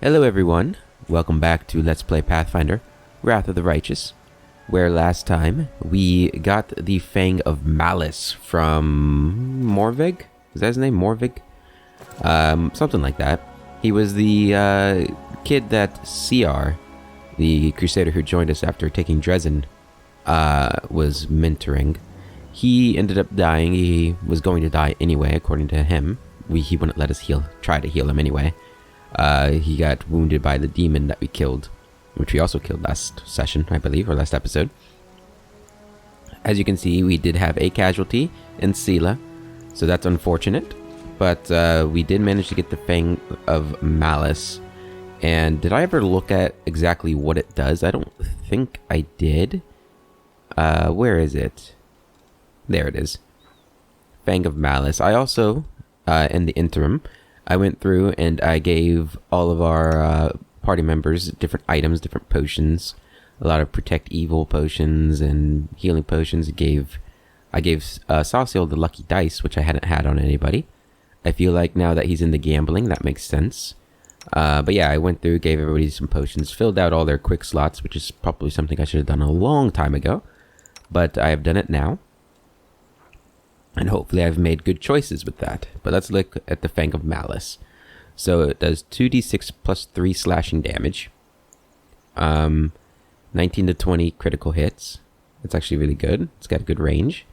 Hello everyone, welcome back to Let's Play Pathfinder, Wrath of the Righteous, where last time we got the Fang of Malice from Morvig? Is that his name? Morvig? Something like that. He was the kid that CR, the Crusader who joined us after taking Dresden, was mentoring. He ended up dying. He was going to die anyway, according to him. He wouldn't let us try to heal him anyway. He got wounded by the demon that we killed, which we also killed last session, I believe, or last episode. As you can see, we did have a casualty in Sela, so that's unfortunate. But we did manage to get the Fang of Malice. And did I ever look at exactly what it does? I don't think I did. Where is it? There it is. Fang of Malice. I also, in the interim, I went through and I gave all of our party members different items, different potions. A lot of Protect Evil potions and healing potions. I gave Sauciel the Lucky Dice, which I hadn't had on anybody. I feel like now that he's into gambling, that makes sense. But yeah, I went through, gave everybody some potions, filled out all their quick slots, which is probably something I should have done a long time ago. But I have done it now. And hopefully I've made good choices with that. But let's look at the Fang of Malice. So it does 2d6 plus 3 slashing damage. 19 to 20 critical hits. That's actually really good. It's got a good range.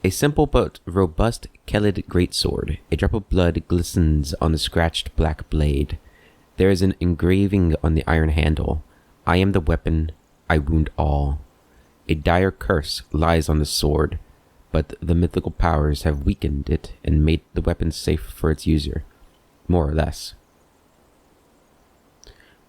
A simple but robust Kelid greatsword. A drop of blood glistens on the scratched black blade. There is an engraving on the iron handle. I am the weapon, I wound all. A dire curse lies on the sword, but the mythical powers have weakened it and made the weapon safe for its user, more or less.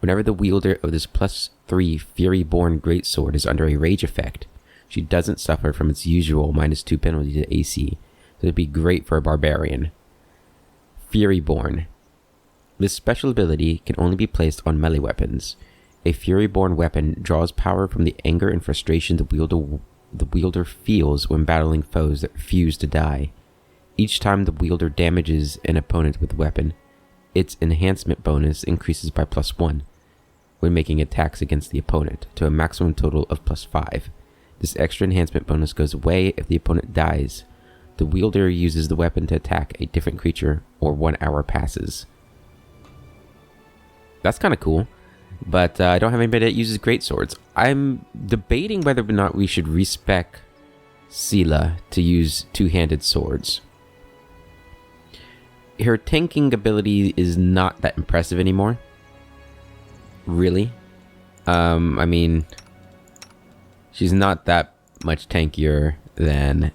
Whenever the wielder of this plus 3 Fury-born greatsword is under a rage effect, she doesn't suffer from its usual -2 penalty to AC, so it'd be great for a barbarian. Fury-born. This special ability can only be placed on melee weapons. A Fury-born weapon draws power from the anger and frustration the wielder feels when battling foes that refuse to die. Each time the wielder damages an opponent with the weapon, its enhancement bonus increases by +1 when making attacks against the opponent to a maximum total of +5. This extra enhancement bonus goes away if the opponent dies. The wielder uses the weapon to attack a different creature or 1 hour passes. That's kind of cool. But I don't have anybody that uses greatswords. I'm debating whether or not we should respec Sela to use two-handed swords. Her tanking ability is not that impressive anymore. Really. I mean, she's not that much tankier than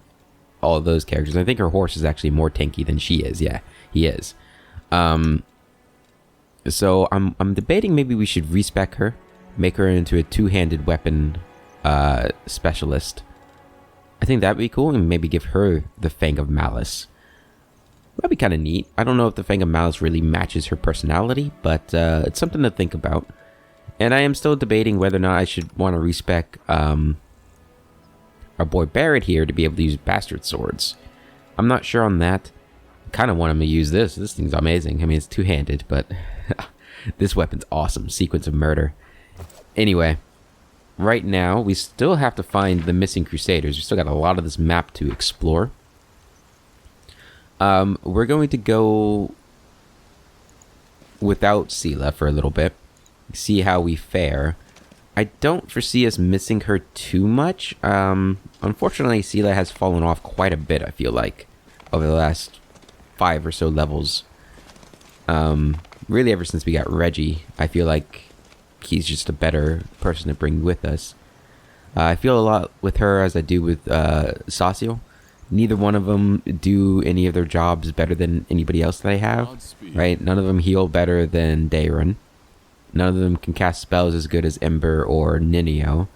all those characters. I think her horse is actually more tanky than she is. Yeah, he is. So I'm debating maybe we should respec her, make her into a two-handed weapon specialist. I think that'd be cool, and maybe give her the Fang of Malice. That'd be kind of neat. I don't know if the Fang of Malice really matches her personality, but it's something to think about. And I am still debating whether or not I should want to respec our boy Barrett here to be able to use bastard swords. I'm not sure on that. Kind of want him to use this. This thing's amazing. I mean, it's two-handed, but this weapon's awesome. Sequence of murder. Anyway, right now, we still have to find the missing Crusaders. We still got a lot of this map to explore. We're going to go without Sela for a little bit. See how we fare. I don't foresee us missing her too much. Unfortunately, Sela has fallen off quite a bit, I feel like, over the last 5 or so levels. Really ever since we got Reggie, I feel like he's just a better person to bring with us. I feel a lot with her as I do with Sauciel. Neither one of them do any of their jobs better than anybody else that I have, right? None of them heal better than Dayron. None of them can cast spells as good as Ember or Ninio.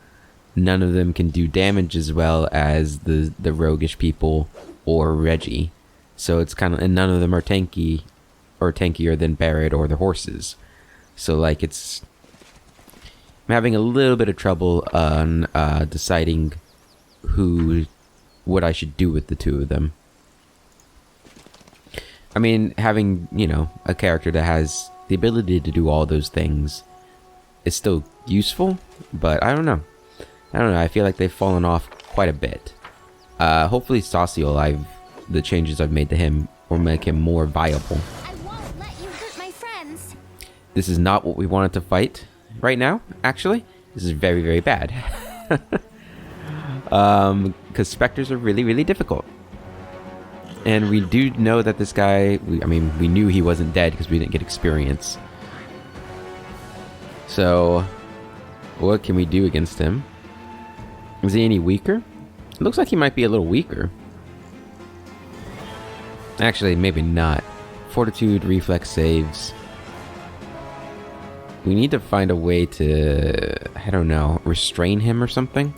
None of them can do damage as well as the roguish people or Reggie. So it's kind of, and none of them are tanky or tankier than Barrett or the horses. So like I'm having a little bit of trouble on deciding what I should do with the two of them. I mean, having, you know, a character that has the ability to do all those things is still useful, but I don't know. I feel like they've fallen off quite a bit. Hopefully Sauciel, the changes I've made to him will make him more viable. I won't let you hurt my friends. This is not what we wanted to fight right now, actually. This is very, very bad. Because specters are really, really difficult. And we do know that this guy, we knew he wasn't dead because we didn't get experience. So, what can we do against him? Is he any weaker? It looks like he might be a little weaker. Actually, maybe not. Fortitude, reflex saves. We need to find a way to, I don't know, restrain him or something.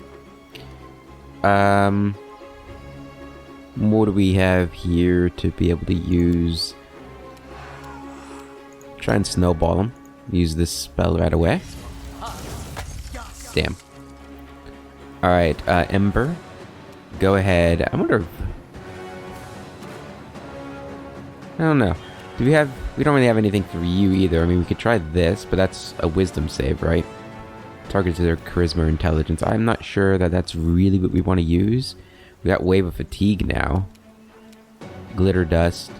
What do we have here to be able to use? Try and snowball him. Use this spell right away. Damn. Alright, Ember. Go ahead. I wonder if... I don't know. We don't really have anything for you either. I mean, we could try this, but that's a wisdom save, right? Target to their charisma or intelligence. I'm not sure that that's really what we want to use. We got Wave of Fatigue now. Glitter Dust.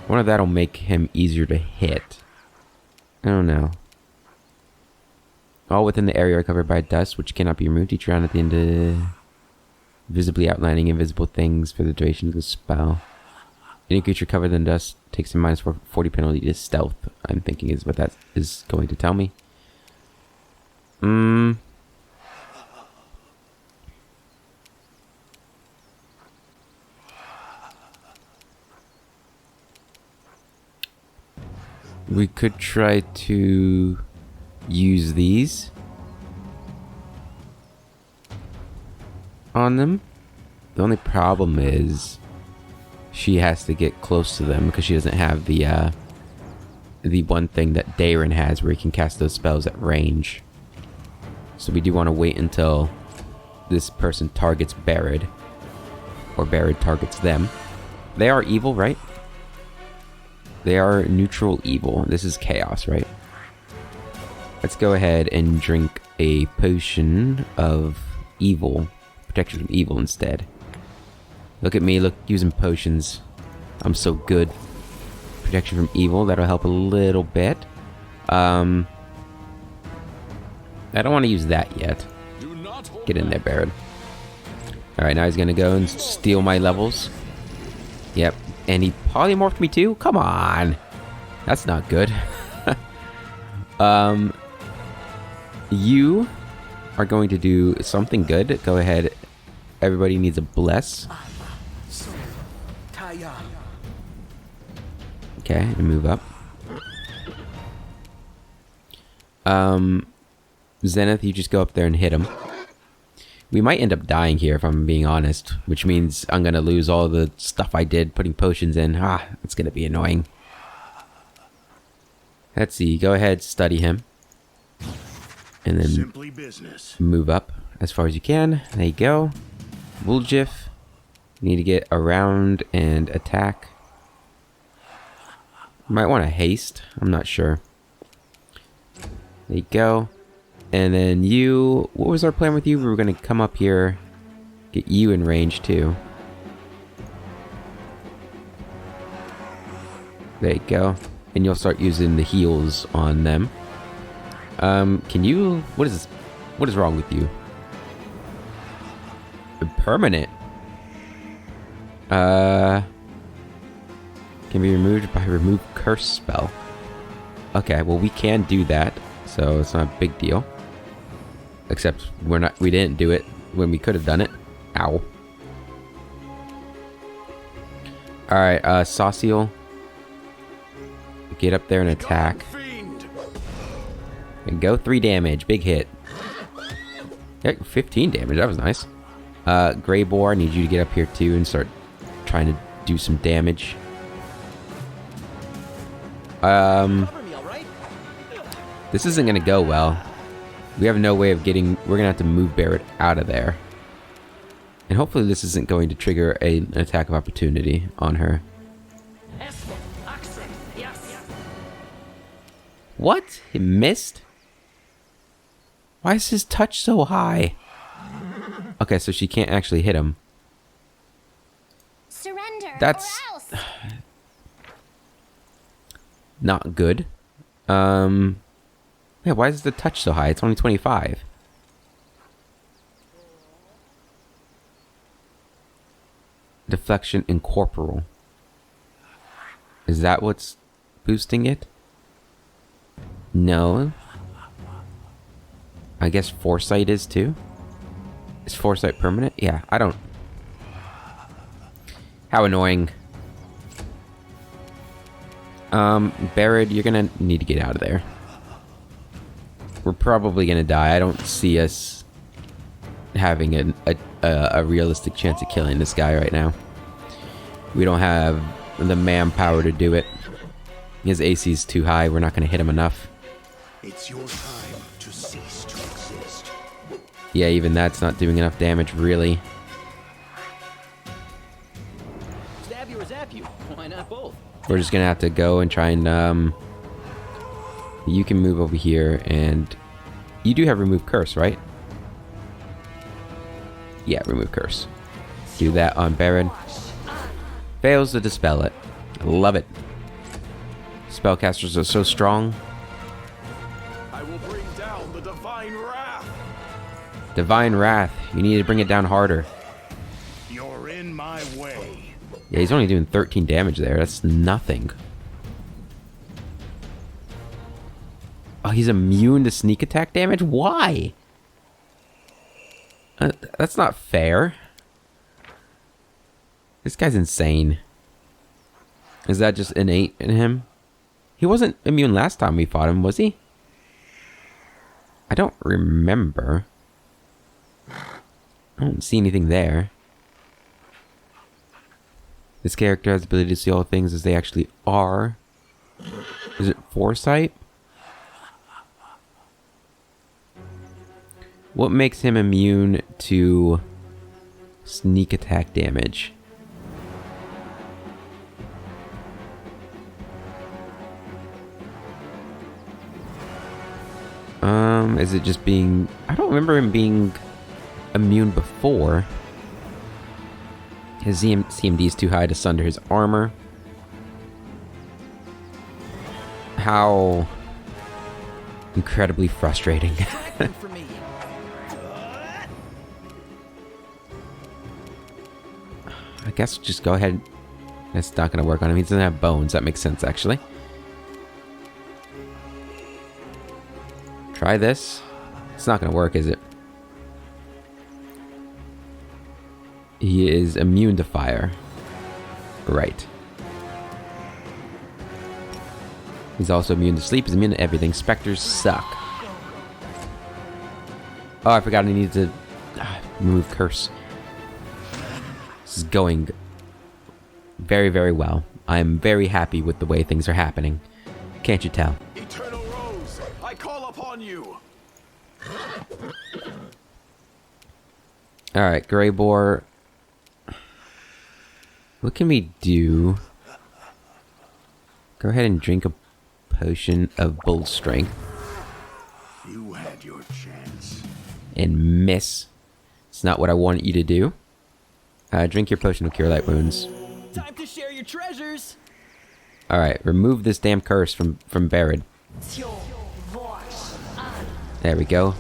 One of that'll make him easier to hit. I don't know. All within the area are covered by dust, which cannot be removed. Each round at the end of visibly outlining invisible things for the duration of the spell. Any creature covered in dust takes a minus 40 penalty to stealth, I'm thinking is what that is going to tell me. We could try to use these on them. The only problem is she has to get close to them because she doesn't have the one thing that Darren has where he can cast those spells at range. So we do want to wait until this person targets Barid, or Barid targets them. They are evil, right? They are neutral evil. This is chaos, right? Let's go ahead and drink a potion of evil. Protection from evil instead. Look at me, using potions. I'm so good. Protection from evil, that'll help a little bit. I don't want to use that yet. Get in there, Baron. Alright, now he's gonna go and steal my levels. Yep, and he polymorphed me too? Come on! That's not good. You are going to do something good. Go ahead. Everybody needs a bless. Okay, and move up. Zenith, you just go up there and hit him. We might end up dying here if I'm being honest, which means I'm gonna lose all the stuff I did putting potions in. It's gonna be annoying. Let's see, go ahead, study him. And then move up as far as you can. There you go. Wuljif. You need to get around and attack. You might want to haste. I'm not sure. There you go. And then you... What was our plan with you? We were going to come up here. Get you in range too. There you go. And you'll start using the heals on them. Can you... What is wrong with you? Permanent. Can be removed by remove curse spell. Okay, well we can do that, so it's not a big deal. Except we didn't do it when we could have done it. Ow. Alright, Sauciel. Get up there and attack. And go 3 damage. Big hit. Yeah, 15 damage. That was nice. Greyboar, I need you to get up here too and start trying to do some damage. This isn't gonna go well. We have no way of getting... We're gonna have to move Barrett out of there. And hopefully this isn't going to trigger an attack of opportunity on her. What? He missed? Why is his touch so high? Okay, so she can't actually hit him. Surrender. That's or else. not good. Yeah, why is the touch so high? It's only 25. Deflection incorporeal. Is that what's boosting it? No. I guess foresight is too. Is foresight permanent? Yeah, I don't. How annoying. Barrett, you're gonna need to get out of there. We're probably gonna die. I don't see us having a realistic chance of killing this guy right now. We don't have the manpower to do it. His AC is too high. We're not gonna hit him enough. It's your time to cease to exist. Yeah, even that's not doing enough damage, really. Stab you or zap you? Why not both? We're just gonna have to go and try and, you can move over here, and you do have remove curse, right? Yeah, remove curse. Do that on Baron. Fails to dispel it. Love it. Spellcasters are so strong. I will bring down the divine wrath. Divine Wrath. You need to bring it down harder. You're in my way. Yeah, he's only doing 13 damage there. That's nothing. Oh, he's immune to sneak attack damage? Why? That's not fair. This guy's insane. Is that just innate in him? He wasn't immune last time we fought him, was he? I don't remember. I don't see anything there. This character has the ability to see all things as they actually are. Is it foresight? What makes him immune to sneak attack damage? Is it just being... I don't remember him being immune before. His CMD is too high to sunder his armor. How incredibly frustrating. For me. I guess just go ahead. That's not going to work on him. He doesn't have bones. That makes sense, actually. Try this. It's not going to work, is it? He is immune to fire. Right. He's also immune to sleep. He's immune to everything. Specters suck. Oh, I forgot I needed to remove curse. This is going very, very well. I'm very happy with the way things are happening. Can't you tell? Eternal Rose, I call upon you. Alright, Grey Boar. What can we do? Go ahead and drink a potion of bull strength. You had your chance. And miss. It's not what I wanted you to do. Drink your potion of cure light wounds. Time to share your treasures. Alright, remove this damn curse from Barid. There we go.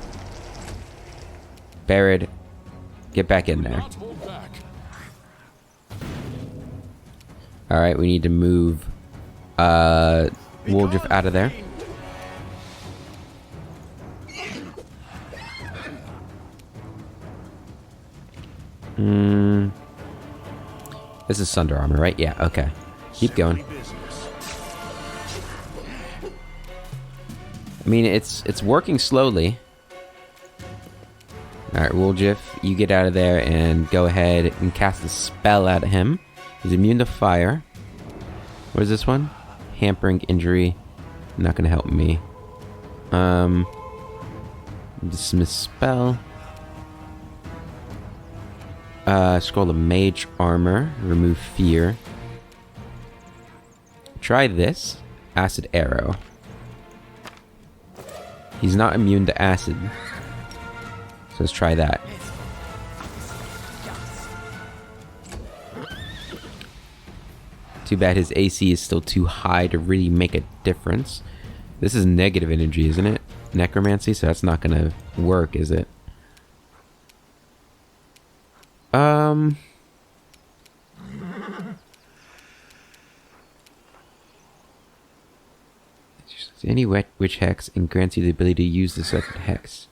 Barid, get back in there. Alright, we need to move Woldriff out of there. This is Sunder Armor, right? Yeah, okay. Keep going. I mean, it's working slowly. Alright, Woldriff, you get out of there and go ahead and cast a spell at him. He's immune to fire. What is this one? Hampering injury. Not gonna help me. Dismiss spell. Scroll of mage armor. Remove fear. Try this. Acid arrow. He's not immune to acid. So let's try that. Too bad his AC is still too high to really make a difference. This is negative energy, isn't it? Necromancy, so that's not gonna work, is it? Any witch hex and grants you the ability to use the second hex.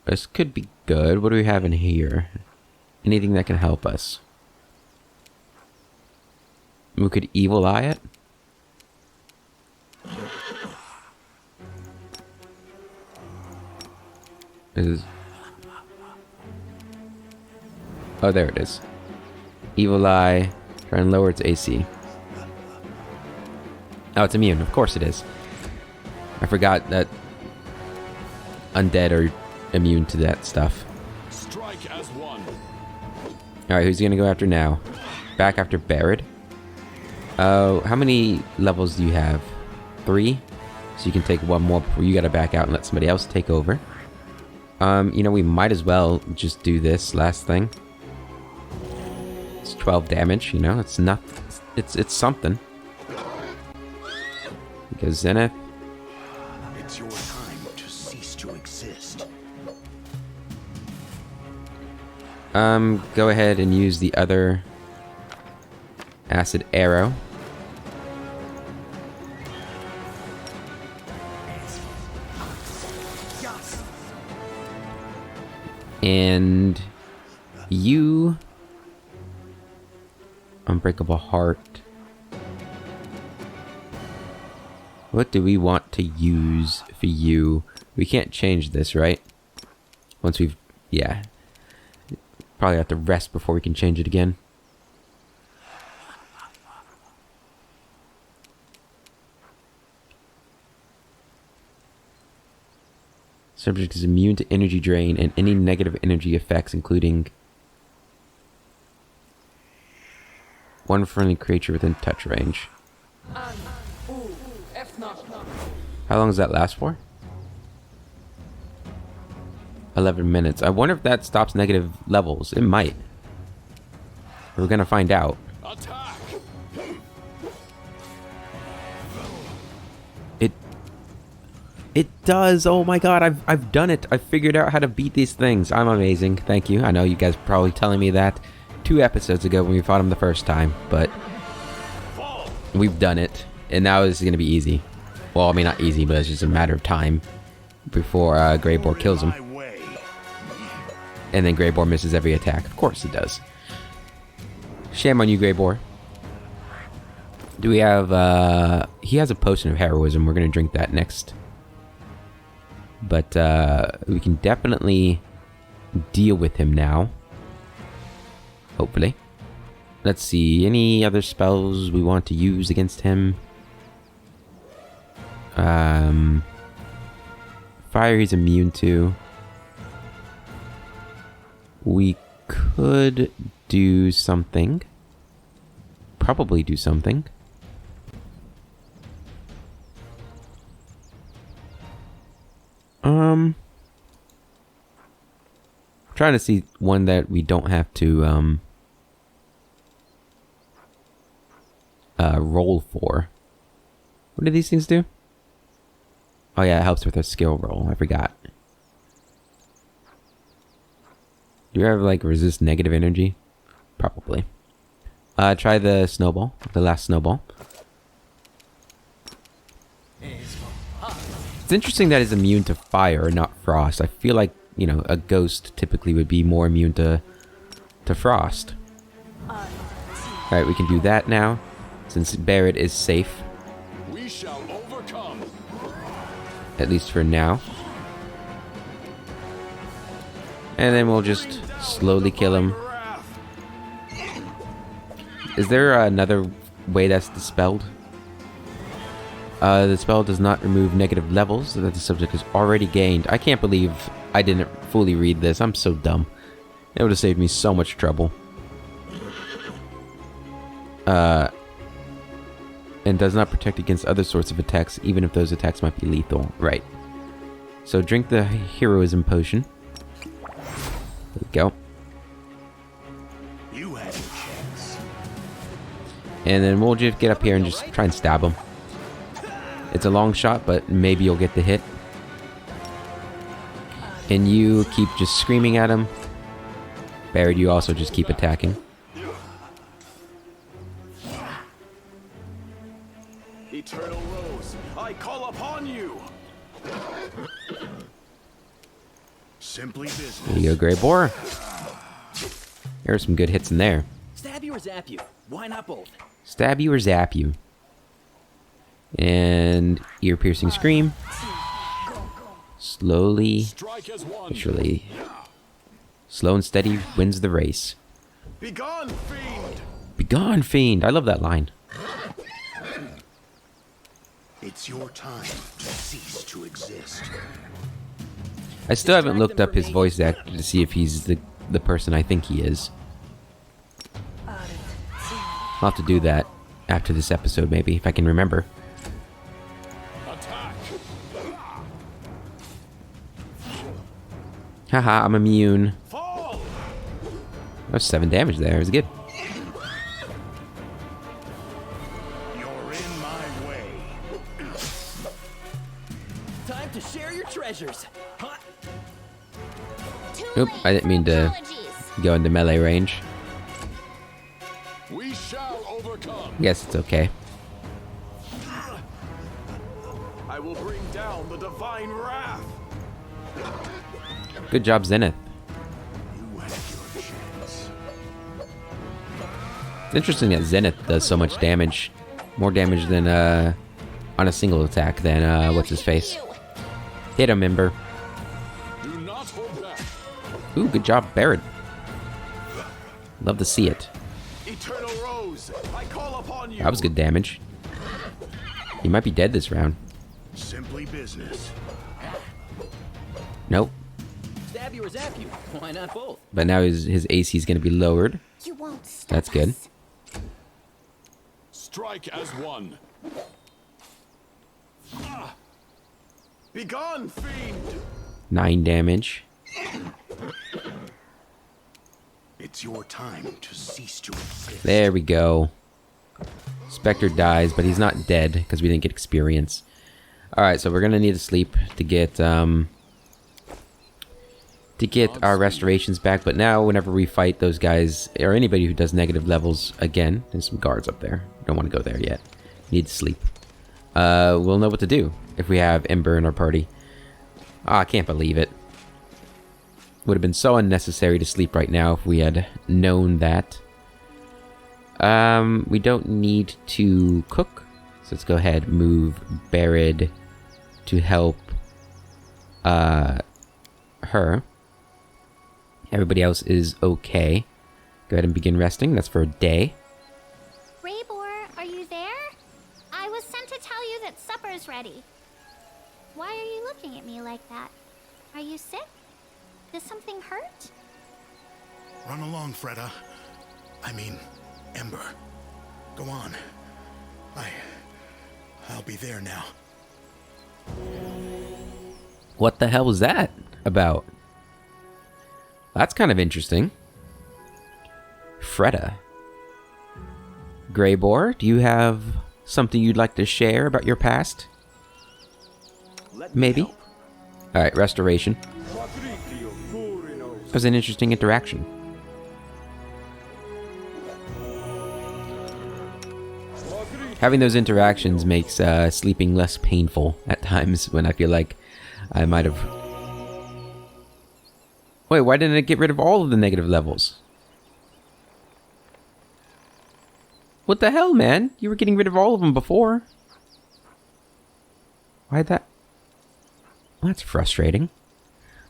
This could be good. What do we have in here? Anything that can help us? We could evil eye it. Oh, there it is. Evil eye. Try and lower its AC. Oh, it's immune. Of course it is. I forgot that undead are immune to that stuff. Strike as one. Alright, who's he gonna go after now? Back after Barrett. Oh, how many levels do you have? 3? So you can take one more before you gotta back out and let somebody else take over. You know, we might as well just do this last thing. It's 12 damage, you know, it's not... It's something. Because Zenith. It's your time to cease to exist. Go ahead and use the other acid arrow. And you... Unbreakable heart. What do we want to use for you? We can't change this, right? Once we've... Yeah. Probably have to rest before we can change it again. Subject is immune to energy drain and any negative energy effects, including one friendly creature within touch range. How long does that last for? 11 minutes. I wonder if that stops negative levels. It might. We're gonna find out. Attack! It does. Oh my god, I've done it. I figured out how to beat these things. I'm amazing. Thank you. I know you guys probably telling me that 2 episodes ago when we fought him the first time, but we've done it, and now this is gonna be easy. Well, I mean, not easy, but it's just a matter of time before Greyboar kills him. And then Greyboar misses every attack. Of course he does. Shame on you, Greyboar. Do we have, he has a potion of heroism. We're gonna drink that next. But, we can definitely deal with him now. Hopefully. Let's see, any other spells we want to use against him? Fire he's immune to. We could do something. Probably do something. Trying to see one that we don't have to roll for. What do these things do? Oh yeah, it helps with a skill roll. I forgot. Do you ever like resist negative energy? Probably. Try the snowball. The last snowball. It's interesting that it's immune to fire, not frost. I feel like, you know, a ghost typically would be more immune to frost. Alright, we can do that now. Since Barrett is safe. We shall overcome. At least for now. And then we'll just slowly kill him. Is there another way that's dispelled? The spell does not remove negative levels that the subject has already gained. I can't believe I didn't fully read this. I'm so dumb. It would have saved me so much trouble. and does not protect against other sorts of attacks, even if those attacks might be lethal. Right. So drink the heroism potion. There we go. You had a chance. And then we'll just get up here and just try and stab him. It's a long shot, but maybe you'll get the hit. And you keep just screaming at him. Barrett, you also just keep attacking. Eternal Rose, I call upon you. Simply business. There you go, Grey Boar. There are some good hits in there. Stab you or zap you? Why not both? Stab you or zap you. And ear-piercing scream. Slowly, Strike as one. surely. Slow and steady wins the race. Begone, fiend. Begone, fiend. I love that line. It's your time to cease to exist. I still haven't looked up his voice actor to see if he's the person I think he is. I'll have to do that after this episode, maybe, if I can remember. Attack. Haha, I'm immune. Fall. That was 7 damage there. It was good. You're in my way. Time to share your treasures. Huh? Too Oop, late I didn't mean for to apologies. go into melee range. We shall overcome. Guess it's okay. I will bring down the divine wrath. Good job, Zenith. You had your chance. It's interesting that Zenith does so much damage. More damage than, on a single attack than, what's his face? Hit him, Ember. Do not hold back. Ooh, good job, Barrett. Love to see it. Eternal Rose, I call upon you. That was good damage. He might be dead this round. Simply business. Nope. Stab you or zap you? Why not both? But now his AC is going to be lowered. You won't stop That's good. us. Strike as one. Begone, fiend. 9 damage. It's your time to cease to exist. There we go. Spectre dies, but he's not dead because we didn't get experience. Alright, so we're going to need to sleep to get our restorations back. But now, whenever we fight those guys, or anybody who does negative levels again, there's some guards up there. Don't want to go there yet. Need to sleep. We'll know what to do if we have Ember in our party. Ah, I can't believe it. Would have been so unnecessary to sleep right now if we had known that. We don't need to cook. So let's go ahead and move Barrett to help her. Everybody else is okay. Go ahead and begin resting. That's for a day. Raybor, are you there? I was sent to tell you that supper's ready. Why are you looking at me like that? Are you sick? Does something hurt? Run along, Freda. I mean, Ember. Go on. I'll be there now. What the hell was that about? That's kind of interesting. Freda. Greybor, do you have something you'd like to share about your past? Let me Maybe. help. Alright, restoration. That was an interesting interaction. Having those interactions makes sleeping less painful at times when I feel like I might have... Wait, why didn't it get rid of all of the negative levels? What the hell, man? You were getting rid of all of them before. Why'd that... Well, that's frustrating.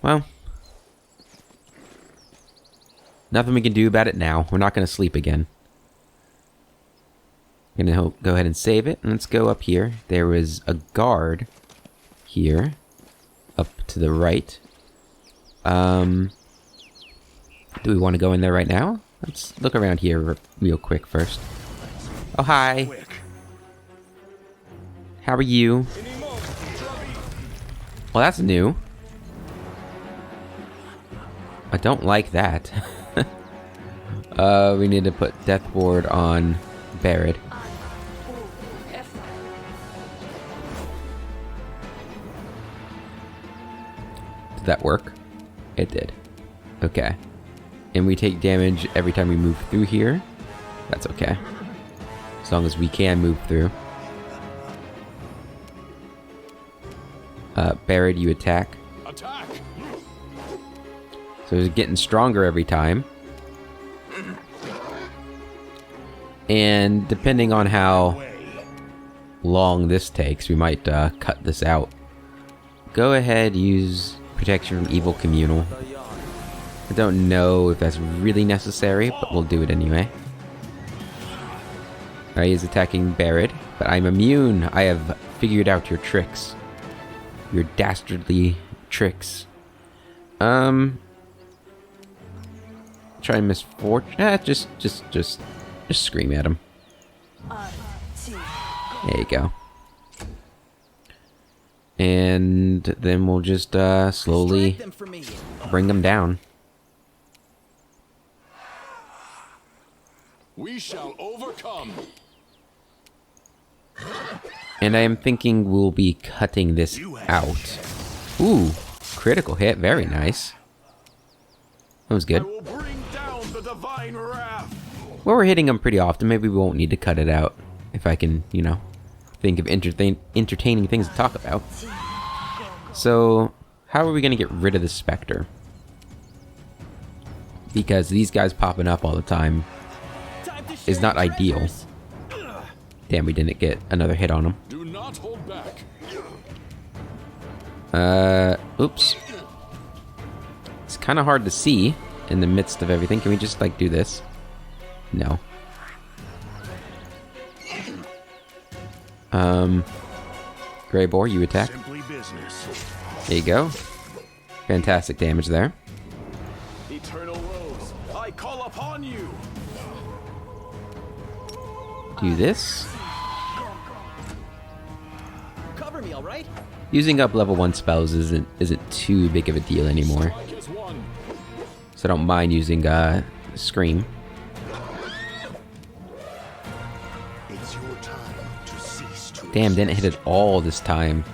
Well... Nothing we can do about it now. We're not going to sleep again. I'm going to go ahead and save it. And let's go up here. There was a guard here. Up to the right. Do we want to go in there right now? Let's look around here real quick first. Oh, hi. Quick. How are you? Well, that's new. I don't like that. We need to put Death Ward on Barret. Did that work? It did. Okay. And we take damage every time we move through here. That's okay. As long as we can move through. Barret, you attack. Attack! So it's getting stronger every time. And depending on how long this takes, we might cut this out. Go ahead, use protection from evil communal. I don't know if that's really necessary, but we'll do it anyway. Alright, he's attacking Barret, but I'm immune. I have figured out your tricks. Your dastardly tricks. Try misfortune. Just scream at him. There you go. And then we'll just slowly bring them down. We shall overcome. And I am thinking we'll be cutting this out. Ooh, critical hit. Very nice. That was good. I will bring down the divine wrath. Well, we're hitting them pretty often. Maybe we won't need to cut it out. If I can, you know, think of entertaining things to talk about. So, how are we going to get rid of the Spectre? Because these guys popping up all the time is not ideal. Damn, we didn't get another hit on him. Do not hold back. Oops. It's kind of hard to see in the midst of everything. Can we just, like, do this? No. Grey Boar, you attack. Simply business. There you go. Fantastic damage there. Eternal Rose, I call upon you. Do this. Cover me, all right? Using up level 1 spells isn't too big of a deal anymore. Strike is one. So I don't mind using Scream. It's your time to cease to Damn, didn't hit it all this time.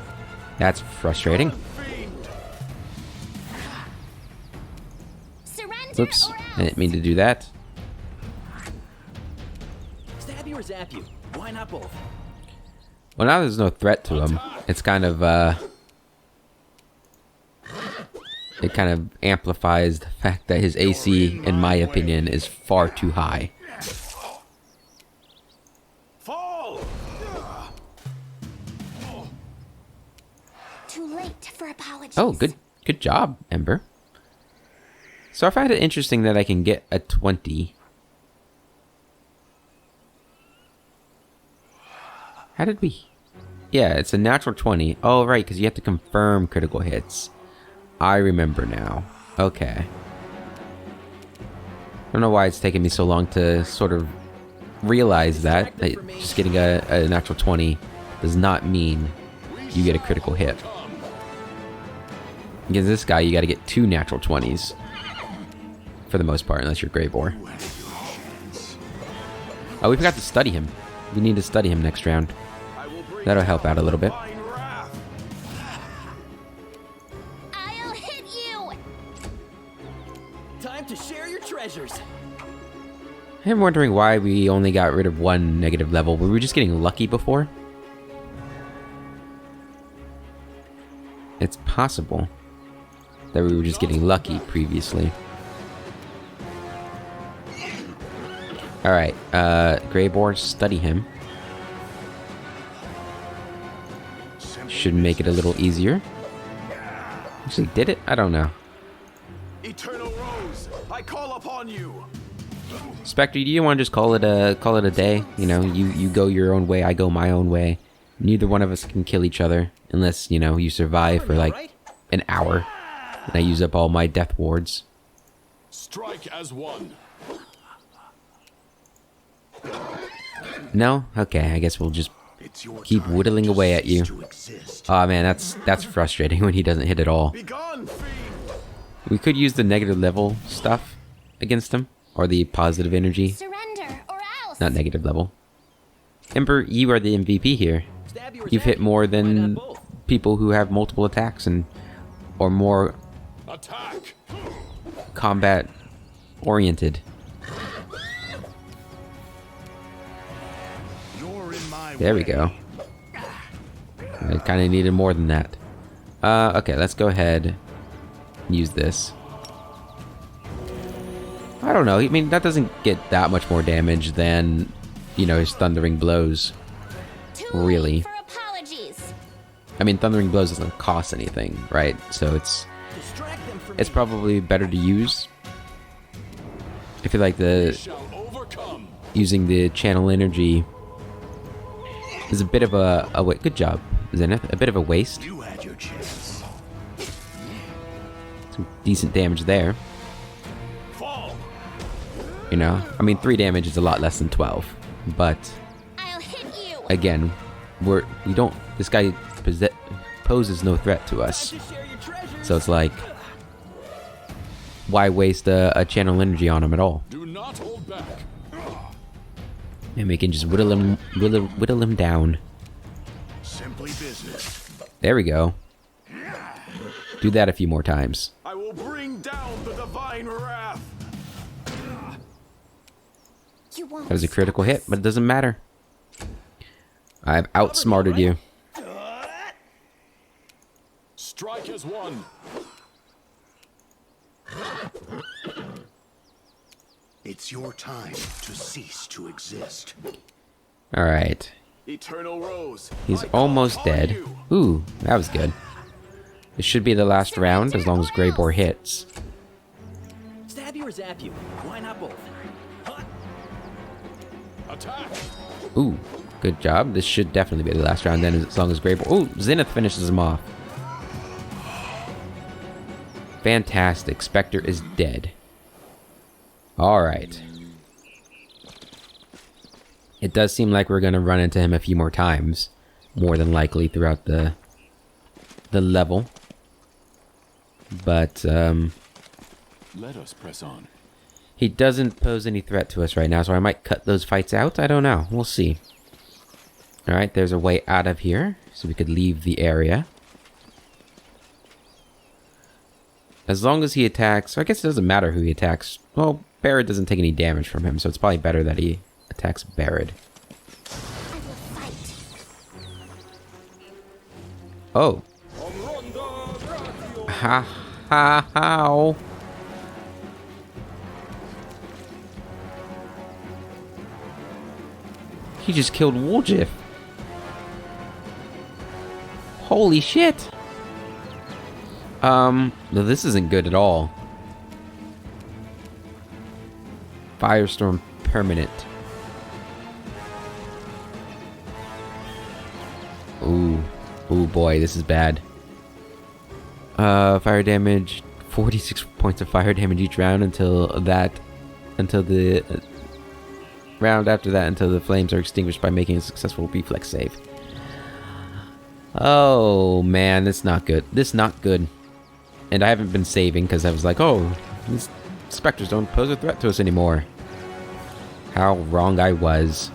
That's frustrating. Fiend. Surrender Oops, or I didn't mean to do that. Stab you or zap you? Why not both? Well, now there's no threat to him. It's kind of, it kind of amplifies the fact that his AC, in my opinion, is far too high. Fall. too late for apologies. Oh, good job, Ember. So I find it interesting that I can get a 20. How did we... Yeah, it's a natural 20. Oh, right, because you have to confirm critical hits. I remember now. Okay. I don't know why it's taken me so long to sort of realize that just getting a natural 20 does not mean you get a critical hit. Against this guy, you got to get 2 natural 20s. For the most part, unless you're Grey Boar. Oh, we forgot to study him. We need to study him next round. That'll help out a little bit. I'll hit you. Time to share your treasures. I'm wondering why we only got rid of 1 negative level. Were we just getting lucky before? It's possible that we were just getting lucky previously. Alright, Grey Boar, study him. Should make it a little easier. Actually, did it? I don't know. Eternal Rose, I call upon you. Spectre, do you want to just call it a day? You know, you go your own way, I go my own way. Neither one of us can kill each other unless, you know, you survive for like an hour and I use up all my death wards. Strike as one. No? Okay, I guess we'll just It's your keep time whittling to away at cease you. to exist. Oh man, that's frustrating when he doesn't hit at all. Be gone, fiend! We could use the negative level stuff against him, or the positive energy, Surrender or else. not negative level. Ember, you are the MVP here. Stab you or You've zap hit you. more Why than not both? people who have multiple attacks and or more Attack! combat oriented. You're in my There we way. go. I kind of needed more than that. Okay, let's go ahead and use this. I don't know. I mean, that doesn't get that much more damage than, you know, his thundering blows. Too really. late for apologies. I mean, thundering blows doesn't cost anything, right? So it's Distract them from it's me. probably better to use. I feel like the Shall overcome. using the channel energy is a bit of a wait. Good job, Zenith. A bit of a waste. You had your chance. Some decent damage there. Fall! You know, I mean, 3 damage is a lot less than 12, but I'll hit you. again, we don't. This guy poses no threat to us, To share your treasures. so it's like, why waste a channel energy on him at all? Do not hold back. And we can just whittle him down. Simply business. There we go. Do that a few more times. I will bring down the divine wrath. You won't. That was a stop critical hit, us. but it doesn't matter. I've outsmarted you. Strike as one. It's your time to cease to exist. All right. Eternal Rose. He's I call almost upon dead. you. Ooh, that was good. This should be the last round as long as Grey Boar hits. Stab you or zap you. Why not both? Huh? Attack! Ooh, good job. This should definitely be the last round then as long as Grey Boar... Ooh, Zenith finishes him off. Fantastic. Spectre is dead. Alright. It does seem like we're going to run into him a few more times. More than likely throughout the level. But, Let us press on. he doesn't pose any threat to us right now, so I might cut those fights out. I don't know. We'll see. Alright, there's a way out of here, so we could leave the area. As long as he attacks... I guess it doesn't matter who he attacks. Well, Barret doesn't take any damage from him, so it's probably better that he attacks Barret. I will fight. Oh. Ha ha how. He just killed Woljif. Holy shit. No, this isn't good at all. Firestorm permanent. Ooh. Ooh boy, this is bad. Fire damage, 46 points of fire damage each round until the round after that, until the flames are extinguished by making a successful reflex save. Oh man, that's not good. This not good. And I haven't been saving because I was like, oh, these specters don't pose a threat to us anymore. How wrong I was.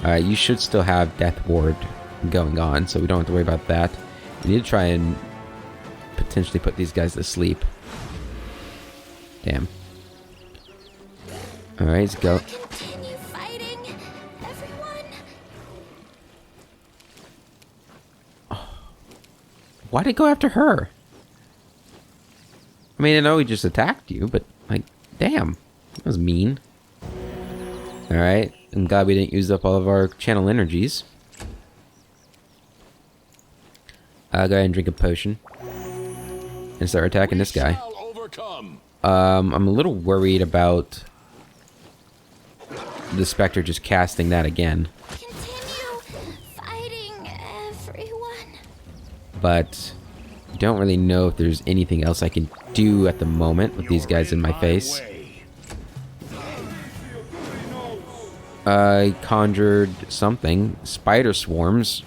Alright, you should still have Death Ward going on, so we don't have to worry about that. We need to try and potentially put these guys to sleep. Damn. Alright, let's go. Continue fighting, everyone. Why'd it go after her? I mean, I know he just attacked you, but, like, damn. That was mean. Alright, I'm glad we didn't use up all of our channel energies. Go ahead and drink a potion. And start attacking this guy. Shall overcome. I'm a little worried about the Spectre just casting that again. Continue fighting, everyone. But I don't really know if there's anything else I can do at the moment with these guys in my face. Way. I conjured something. Spider swarms.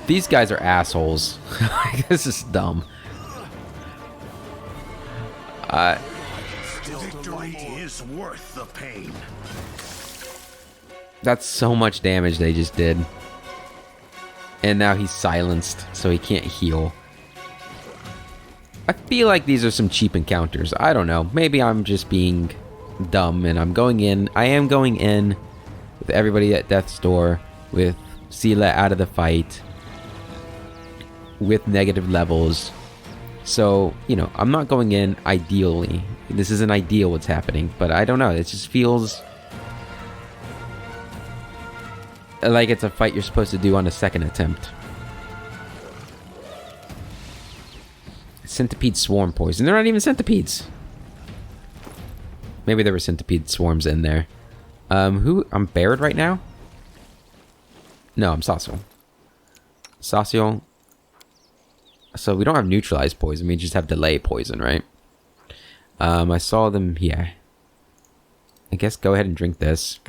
These guys are assholes. This is dumb. Victory is worth the pain. That's so much damage they just did. And now he's silenced, so he can't heal. I feel like these are some cheap encounters. I don't know. Maybe I'm just being dumb and I'm going in. I am going in with everybody at death's door, with Sela out of the fight, with negative levels. So, you know, I'm not going in ideally. This isn't ideal what's happening, but I don't know. It just feels like it's a fight you're supposed to do on a second attempt. Centipede swarm poison. They're not even centipedes. Maybe there were centipede swarms in there. I'm Baird right now? No, I'm Sacio. Sacio. So we don't have neutralized poison, we just have delay poison, right? I saw them here. I guess go ahead and drink this.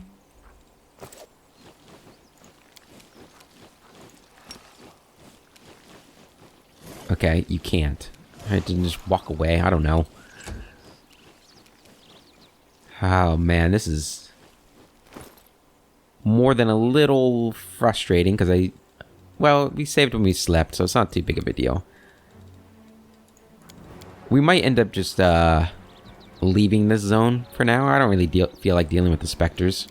Okay, you can't. I didn't just walk away, I don't know. Oh man, this is more than a little frustrating because well, we saved when we slept, so it's not too big of a deal. We might end up just leaving this zone for now. I don't really feel like dealing with the specters.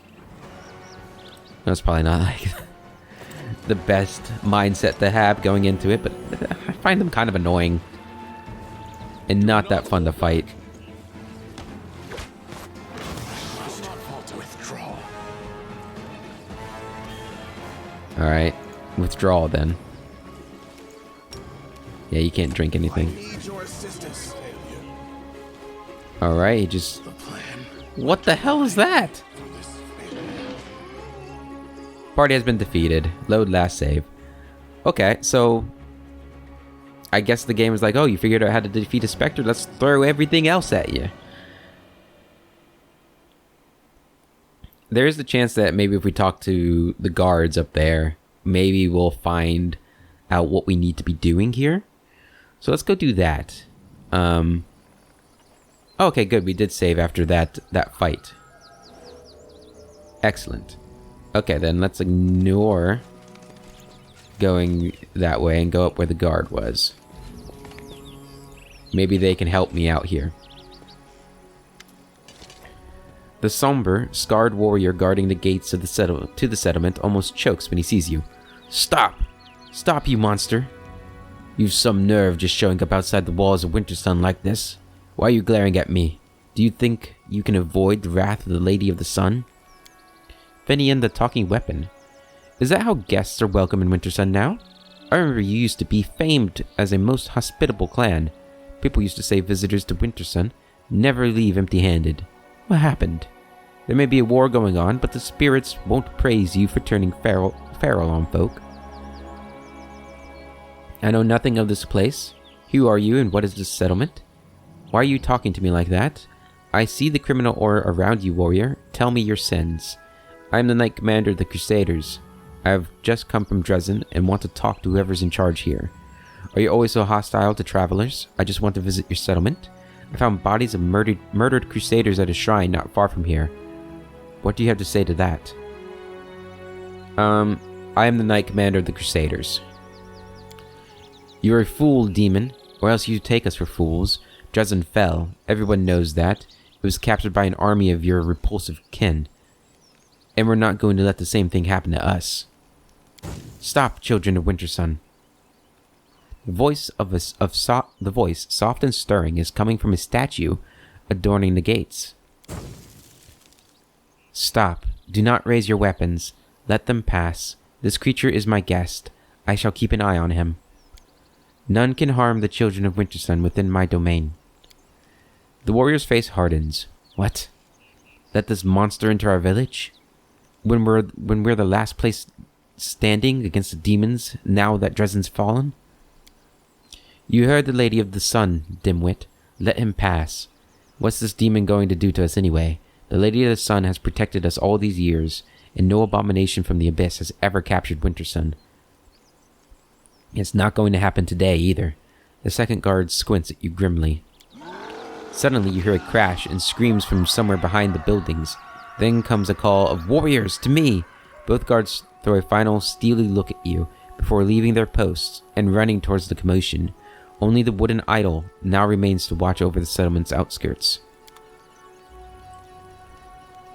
That's probably not like the best mindset to have going into it, but I find them kind of annoying and not that fun to fight. Withdraw. Alright, withdrawal then. Yeah, you can't drink I anything. need your assistance. Alright, he just... The plan. What the hell is that? Party has been defeated. Load last save. Okay, so... I guess the game is like, oh, you figured out how to defeat a Spectre? Let's throw everything else at you. There is the chance that maybe if we talk to the guards up there, maybe we'll find out what we need to be doing here. So let's go do that. Okay, good. We did save after that fight. Excellent. Okay, then let's ignore going that way and go up where the guard was. Maybe they can help me out here. The somber, scarred warrior guarding the gates to the settlement almost chokes when he sees you. Stop! Stop, you monster! You've some nerve just showing up outside the walls of Wintersun like this. Why are you glaring at me? Do you think you can avoid the wrath of the Lady of the Sun? Finian the Talking Weapon. Is that how guests are welcome in Wintersun now? I remember you used to be famed as a most hospitable clan. People used to say visitors to Wintersun never leave empty-handed. What happened? There may be a war going on, but the spirits won't praise you for turning feral on folk. I know nothing of this place. Who are you and what is this settlement? Why are you talking to me like that? I see the criminal aura around you, warrior. Tell me your sins. I am the Knight Commander of the Crusaders. I have just come from Dresden and want to talk to whoever's in charge here. Are you always so hostile to travelers? I just want to visit your settlement. I found bodies of murdered Crusaders at a shrine not far from here. What do you have to say to that? I am the Knight Commander of the Crusaders. You're a fool, demon, or else you take us for fools. Dresden fell. Everyone knows that. It was captured by an army of your repulsive kin. And we're not going to let the same thing happen to us. Stop, children of Wintersun. The voice soft and stirring, is coming from a statue adorning the gates. Stop. Do not raise your weapons. Let them pass. This creature is my guest. I shall keep an eye on him. None can harm the children of Wintersun within my domain. The warrior's face hardens. What? Let this monster into our village? When we're the last place standing against the demons now that Dresden's fallen? You heard the Lady of the Sun, dimwit. Let him pass. What's this demon going to do to us anyway? The Lady of the Sun has protected us all these years, and no abomination from the abyss has ever captured Wintersun. It's not going to happen today either. The second guard squints at you grimly. Suddenly you hear a crash and screams from somewhere behind the buildings. Then comes a call of warriors to me. Both guards throw a final steely look at you before leaving their posts and running towards the commotion. Only the wooden idol now remains to watch over the settlement's outskirts.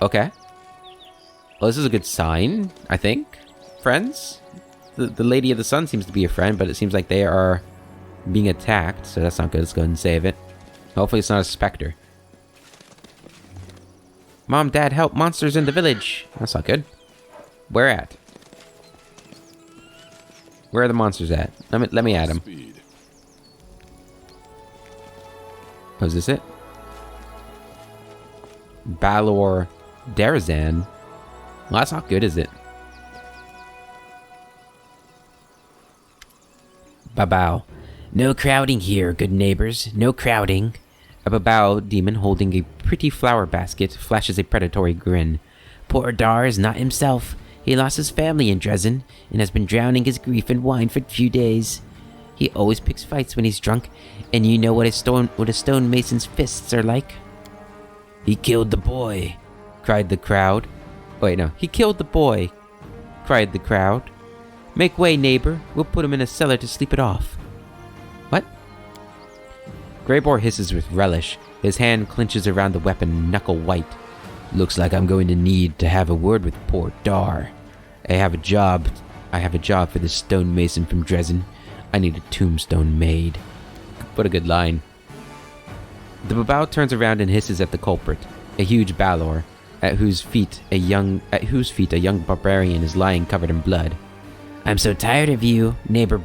Okay. Well, this is a good sign, I think. Friends? The Lady of the Sun seems to be a friend, but it seems like they are being attacked, so that's not good. Let's go ahead and save it. Hopefully it's not a specter. Mom, Dad, help! Monsters in the village! That's not good. Where at? Where are the monsters at? Let me at them. Oh, is this it? Balor Darazan? Well, that's not good, is it? Babao. No crowding here, good neighbors. No crowding. A Babao demon holding a pretty flower basket flashes a predatory grin. Poor Dar is not himself. He lost his family in Dresden and has been drowning his grief in wine for a few days. He always picks fights when he's drunk, and you know what a stonemason's fists are like. He killed the boy, cried the crowd. Wait, no. He killed the boy, cried the crowd. Make way, neighbor. We'll put him in a cellar to sleep it off. What? Greyboar hisses with relish. His hand clenches around the weapon, knuckle white. Looks like I'm going to need to have a word with poor Dar. I have a job for this stonemason from Dresden. I need a tombstone made. What a good line. The Babao turns around and hisses at the culprit, a huge Balor, at whose feet a young barbarian is lying covered in blood. I'm so tired of you, neighbor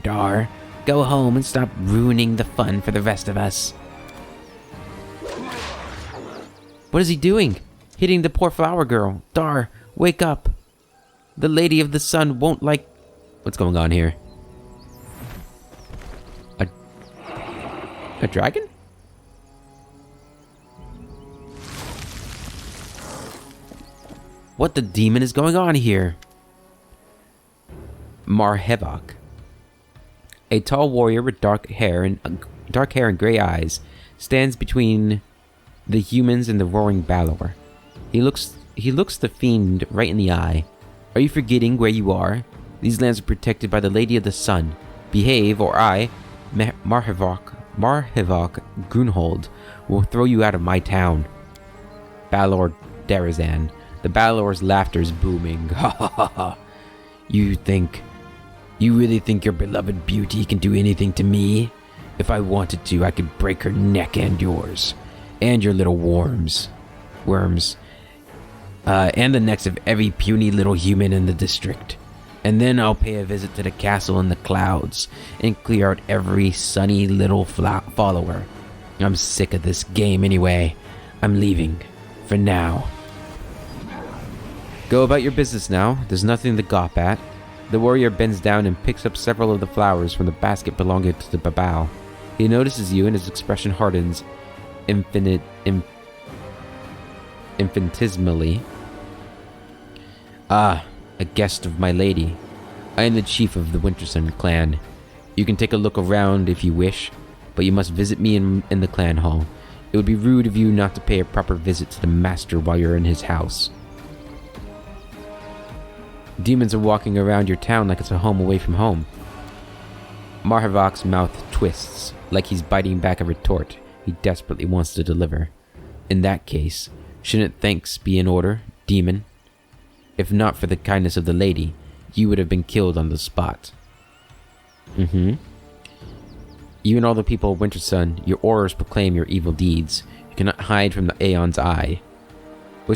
Dar. Go home and stop ruining the fun for the rest of us. What is he doing? Hitting the poor flower girl. Dar, wake up. The Lady of the Sun won't like... What's going on here? A dragon? What the demon is going on here? Marhevok. A tall warrior with dark hair and gray eyes stands between the humans and the roaring Balor. He looks the fiend right in the eye. Are you forgetting where you are? These lands are protected by the Lady of the Sun. Behave, or I, Marhevok Grunhold, will throw you out of my town. Balor Darazan. The Balor's laughter is booming. Ha ha ha ha. You really think your beloved beauty can do anything to me? If I wanted to, I could break her neck and yours. And your little worms. And the necks of every puny little human in the district. And then I'll pay a visit to the castle in the clouds and clear out every sunny little follower. I'm sick of this game anyway. I'm leaving. For now. Go about your business now. There's nothing to gawp at. The warrior bends down and picks up several of the flowers from the basket belonging to the Babao. He notices you and his expression hardens infinitesimally. Ah, a guest of my lady. I am the chief of the Wintersun clan. You can take a look around if you wish, but you must visit me in the clan hall. It would be rude of you not to pay a proper visit to the master while you're in his house. Demons are walking around your town like it's a home away from home. Marhevok's mouth twists, like he's biting back a retort he desperately wants to deliver. In that case, shouldn't thanks be in order, demon? If not for the kindness of the lady, you would have been killed on the spot. You and all the people of Wintersun, your auras proclaim your evil deeds. You cannot hide from the Aeon's eye. Why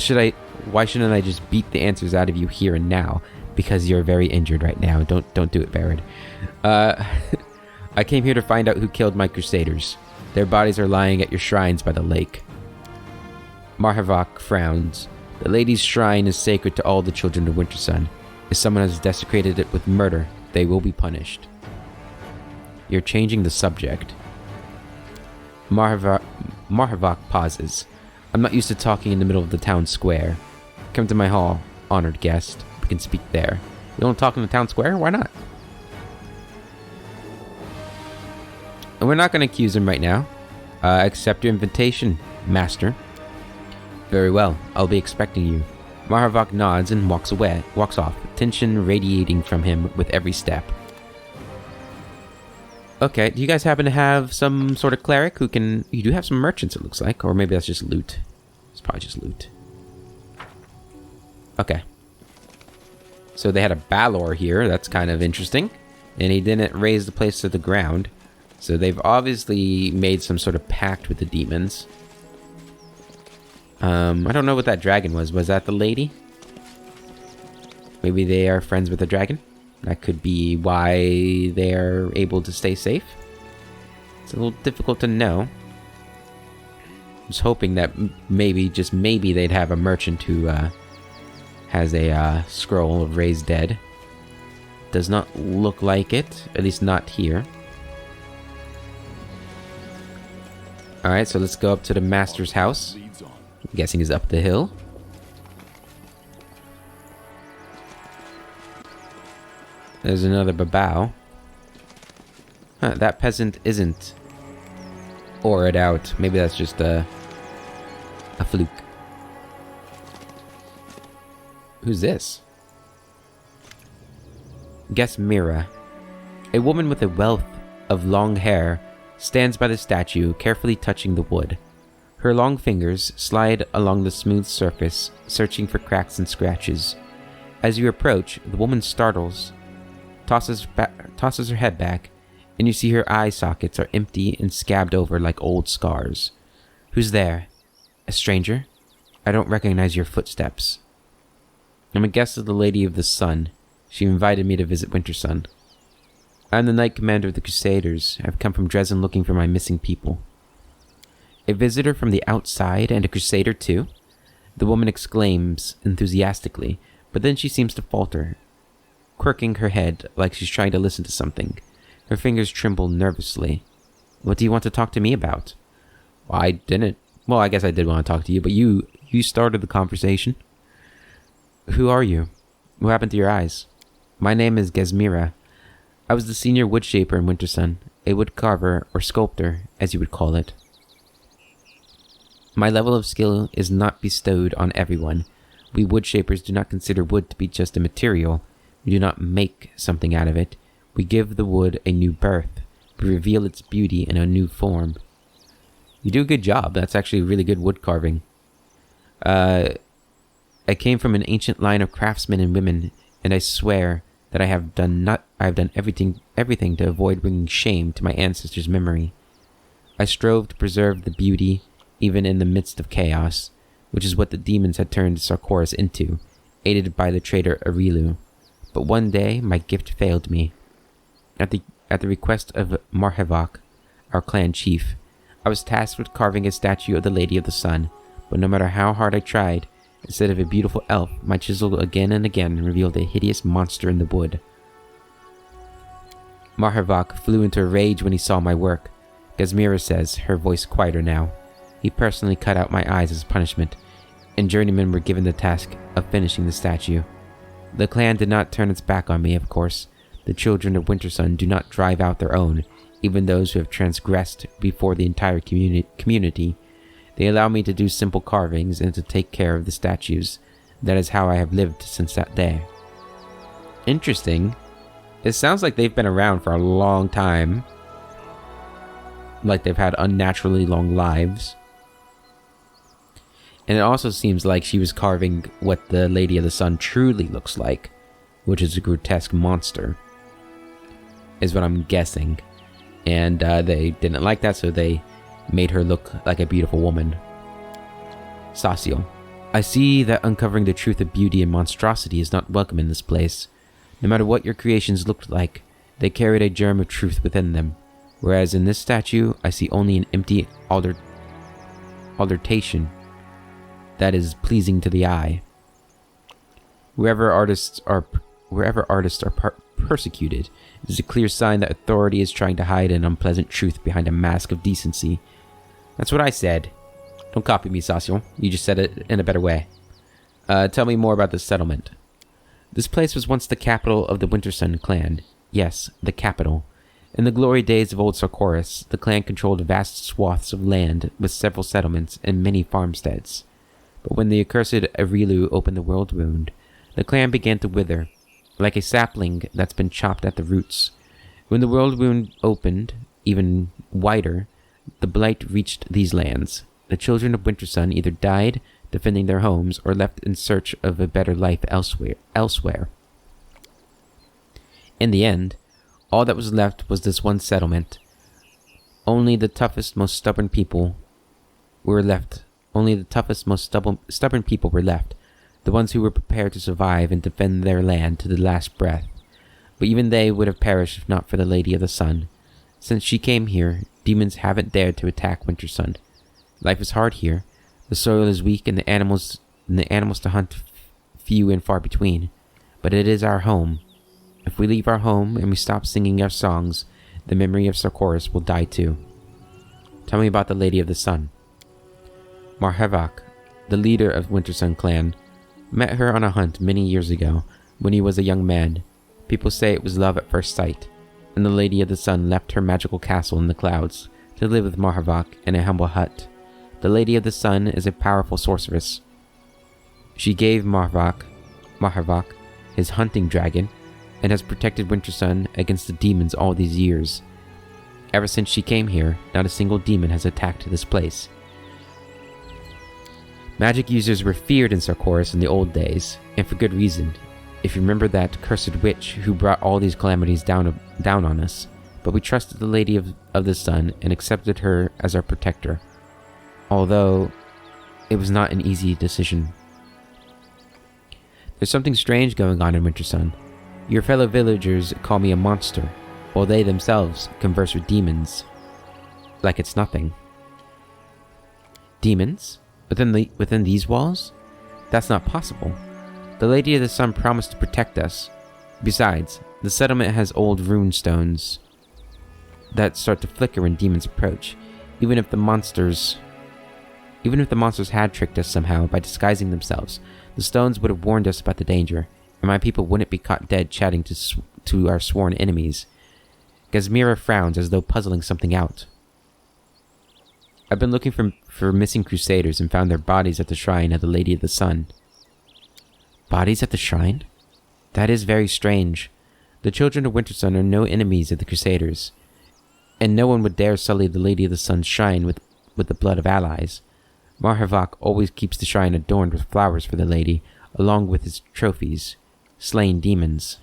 shouldn't I just beat the answers out of you here and now? Because you're very injured right now. Don't do it, Barrett. I came here to find out who killed my Crusaders. Their bodies are lying at your shrines by the lake. Marhevok frowns. The lady's shrine is sacred to all the children of Wintersun. If someone has desecrated it with murder, they will be punished. You're changing the subject. Marhevok Marhavok pauses. I'm not used to talking in the middle of the town square. Come to my hall, honored guest. We can speak there. You don't talk in the town square? Why not? And we're not going to accuse him right now. Accept your invitation, master. Very well. I'll be expecting you. Marhavok nods and walks off, tension radiating from him with every step. Okay, do you guys happen to have some sort of cleric who can... You do have some merchants, it looks like. Or maybe that's just loot. It's probably just loot. Okay. So they had a Balor here. That's kind of interesting. And he didn't raise the place to the ground. So they've obviously made some sort of pact with the demons. I don't know what that dragon was. Was that the lady? Maybe they are friends with the dragon? That could be why they are able to stay safe. It's a little difficult to know. I was hoping that maybe, just maybe, they'd have a merchant who has a scroll of raised dead. Does not look like it, at least not here. Alright, so let's go up to the master's house. I'm guessing he's up the hill. There's another babao. Huh, that peasant isn't auraed out. Maybe that's just a fluke. Who's this? Gazmira. A woman with a wealth of long hair stands by the statue, carefully touching the wood. Her long fingers slide along the smooth surface, searching for cracks and scratches. As you approach, the woman startles, tosses her head back, and you see her eye sockets are empty and scabbed over like old scars. Who's there? A stranger? I don't recognize your footsteps. I'm a guest of the Lady of the Sun. She invited me to visit Wintersun. I'm the Knight Commander of the Crusaders. I've come from Dresden looking for my missing people. A visitor from the outside and a Crusader too? The woman exclaims enthusiastically, but then she seems to falter, quirking her head like she's trying to listen to something. Her fingers tremble nervously. What do you want to talk to me about? Well, I didn't. Well, I guess I did want to talk to you, but you started the conversation. Who are you? What happened to your eyes? My name is Gazmira. I was the senior wood shaper in Wintersun, a wood carver or sculptor, as you would call it. My level of skill is not bestowed on everyone. We wood shapers do not consider wood to be just a material. We do not make something out of it. We give the wood a new birth. We reveal its beauty in a new form. You do a good job. That's actually really good wood carving. I came from an ancient line of craftsmen and women, and I swear that I have done everything to avoid bringing shame to my ancestors' memory. I strove to preserve the beauty even in the midst of chaos, which is what the demons had turned Sarkoris into, aided by the traitor Arilu. But one day, my gift failed me. At the request of Marhavok, our clan chief, I was tasked with carving a statue of the Lady of the Sun, but no matter how hard I tried, instead of a beautiful elf, my chisel again and again revealed a hideous monster in the wood. Marhavok flew into a rage when he saw my work. Gazmira says, her voice quieter now. He personally cut out my eyes as punishment, and journeymen were given the task of finishing the statue. The clan did not turn its back on me, of course. The children of Wintersun do not drive out their own, even those who have transgressed before the entire community. They allow me to do simple carvings and to take care of the statues. That is how I have lived since that day. Interesting. It sounds like they've been around for a long time. Like they've had unnaturally long lives. And it also seems like she was carving what the Lady of the Sun truly looks like, which is a grotesque monster, is what I'm guessing. And they didn't like that, so they made her look like a beautiful woman. Sacio. I see that uncovering the truth of beauty and monstrosity is not welcome in this place. No matter what your creations looked like, they carried a germ of truth within them. Whereas in this statue, I see only an empty alteration that is pleasing to the eye. Wherever artists are persecuted, it is a clear sign that authority is trying to hide an unpleasant truth behind a mask of decency. That's what I said. Don't copy me, Sasio. You just said it in a better way. Tell me more about this settlement. This place was once the capital of the Wintersun clan. Yes, the capital. In the glory days of old Sarkoris, the clan controlled vast swaths of land with several settlements and many farmsteads. But when the accursed Arilu opened the world wound, the clan began to wither, like a sapling that's been chopped at the roots. When the world wound opened, even wider, the blight reached these lands. The children of Wintersun either died defending their homes or left in search of a better life elsewhere. In the end, all that was left was this one settlement. Only the toughest, most stubborn people were left. Only the toughest, most stubborn people were left. The ones who were prepared to survive and defend their land to the last breath. But even they would have perished if not for the Lady of the Sun. Since she came here, demons haven't dared to attack Wintersun. Life is hard here. The soil is weak and the animals to hunt few and far between. But it is our home. If we leave our home and we stop singing our songs, the memory of Sarkoris will die too. Tell me about the Lady of the Sun. Marhevak, the leader of Wintersun clan, met her on a hunt many years ago when he was a young man. People say it was love at first sight, and the Lady of the Sun left her magical castle in the clouds to live with Marhevak in a humble hut. The Lady of the Sun is a powerful sorceress. She gave Marhevak his hunting dragon, and has protected Wintersun against the demons all these years. Ever since she came here, not a single demon has attacked this place. Magic users were feared in Sarkoris in the old days, and for good reason, if you remember that cursed witch who brought all these calamities down on us. But we trusted the Lady of the Sun and accepted her as our protector, although it was not an easy decision. There's something strange going on in Wintersun. Your fellow villagers call me a monster, while they themselves converse with demons like it's nothing. Demons? Within these walls? That's not possible. The Lady of the Sun promised to protect us. Besides, the settlement has old runestones that start to flicker when demons approach. Even if the monsters had tricked us somehow by disguising themselves, the stones would have warned us about the danger, and my people wouldn't be caught dead chatting to our sworn enemies. Gazmira frowns as though puzzling something out. I've been looking for missing Crusaders and found their bodies at the shrine of the Lady of the Sun. Bodies at the shrine? That is very strange. The children of Wintersun are no enemies of the Crusaders, and no one would dare sully the Lady of the Sun's shrine with the blood of allies. Marhevak always keeps the shrine adorned with flowers for the lady, along with his trophies, slain demons.